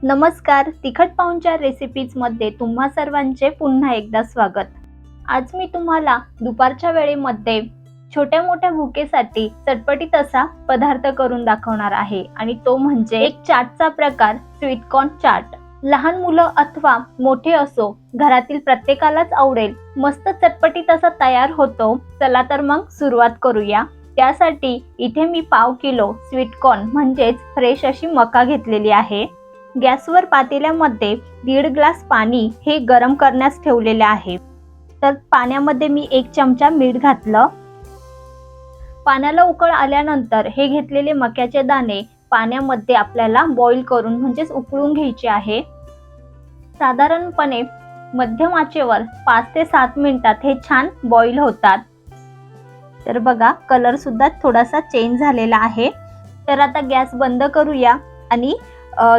नमस्कार, तिखट पाहुणचार रेसिपीजमध्ये तुम्हा सर्वांचे पुन्हा एकदा स्वागत। आज मी तुम्हाला दुपारच्या वेळेमध्ये छोट्या मोठ्या भुकेसाठी चटपटीत असा पदार्थ करून दाखवणार आहे आणि तो म्हणजे एक चाटचा प्रकार, स्वीट कॉर्न चाट। लहान मुलं अथवा मोठे असो, घरातील प्रत्येकालाच आवडेल, मस्त चटपटीत असा तयार होतो। चला तर मग सुरुवात करूया। त्यासाठी इथे मी पाव किलो स्वीट कॉर्न म्हणजेच फ्रेश अशी मका घेतलेली आहे। गॅसवर पातेल्यामध्ये 1.5 ग्लास पाणी हे गरम करण्यास ठेवलेले आहे। तर पाण्यामध्ये मी 1 चमचा मीठ घातलं। पाण्याला उकळ आल्यानंतर हे घेतलेले मक्याचे दाणे पाण्यामध्ये आपल्याला बॉईल करून म्हणजेच उकळून घ्यायचे आहे। साधारणपणे मध्यम आचेवर 5 ते 7 मिनिटात हे छान बॉईल होतात। तर बघा, कलर सुद्धा थोडासा चेंज झालेला आहे। तर आता गॅस बंद करूया आणि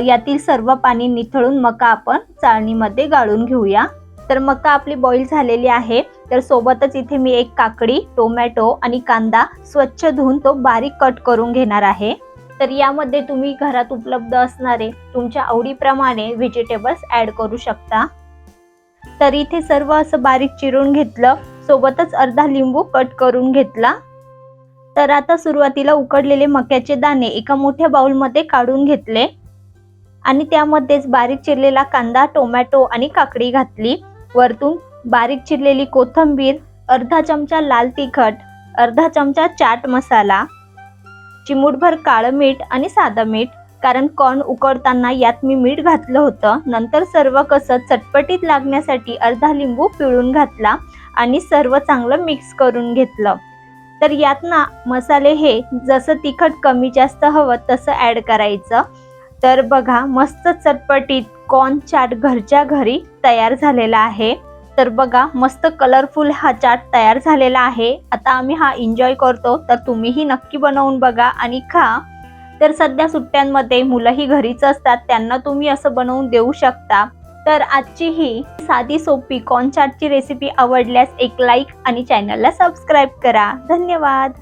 यातील सर्व पाणी निथळून मका आपण चाळणीमध्ये गाळून घेऊया। तर मका आपली बॉईल झालेली आहे। तर सोबतच इथे मी एक काकडी, टोमॅटो आणि कांदा स्वच्छ धुवून तो बारीक कट करून घेणार आहे। तर यामध्ये तुम्ही घरात उपलब्ध असणारे तुमच्या आवडीप्रमाणे व्हेजिटेबल्स ॲड करू शकता। तर इथे सर्व असं बारीक चिरून घेतलं, सोबतच अर्धा लिंबू कट करून घेतला। तर आता सुरुवातीला उकडलेले मक्याचे दाणे एका मोठ्या बाउलमध्ये काढून घेतले आणि त्यामध्येच बारीक चिरलेला कांदा, टोमॅटो आणि काकडी घातली। वरतून बारीक चिरलेली कोथिंबीर, अर्धा चमचा लाल तिखट, अर्धा चमचा चाट मसाला, चिमूटभर काळं मीठ आणि साधं मीठ, कारण कॉर्न उकडताना यात मी मीठ घातलं होतं। नंतर सर्व कसं चटपटीत लागण्यासाठी अर्धा लिंबू पिळून घातला आणि सर्व चांगलं मिक्स करून घेतलं। तर यात ना मसाले हे जसं तिखट कमी जास्त हवं तसं ॲड करायचं। तर बघा, मस्त चटपटीत कॉर्न चाट घरच्या घरी तयार झालेला आहे। तर बघा, मस्त कलरफुल हा चाट तयार झालेला आहे। आता आम्ही हा एन्जॉय करतो, तर तुम्हीही नक्की बनवून बघा आणि खा। तर सध्या सुट्ट्यांमध्ये मुलंही घरीच असतात, त्यांना तुम्ही असं बनवून देऊ शकता। तर आजची ही साधी सोपी कॉर्न चाटची रेसिपी आवडल्यास एक लाईक आणि चॅनलला सबस्क्राईब करा। धन्यवाद।